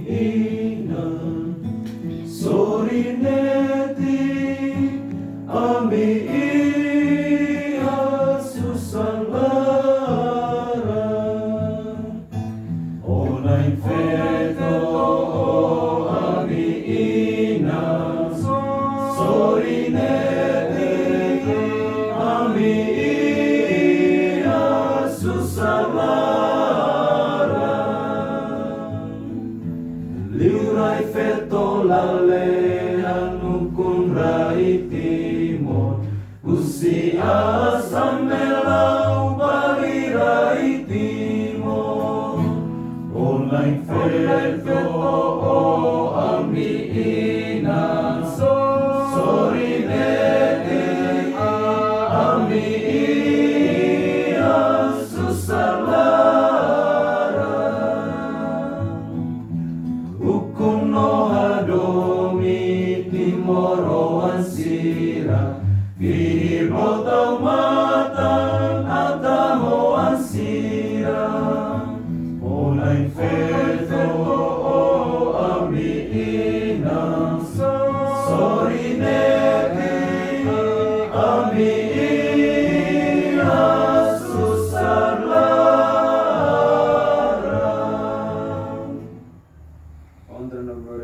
ina, sorineti, ami ia susalara. Onain feto ami ina, sorineti, ami ia susalara. Liurai feto lale anu kun rai timor, usi asam melau bali rai timor. Online feto ami ina, sorineti, ami ia susalara. Hukum no hadomi timoro ansira, Viro taumatan atamo ansira. Online feto ami ina, sorineti, ami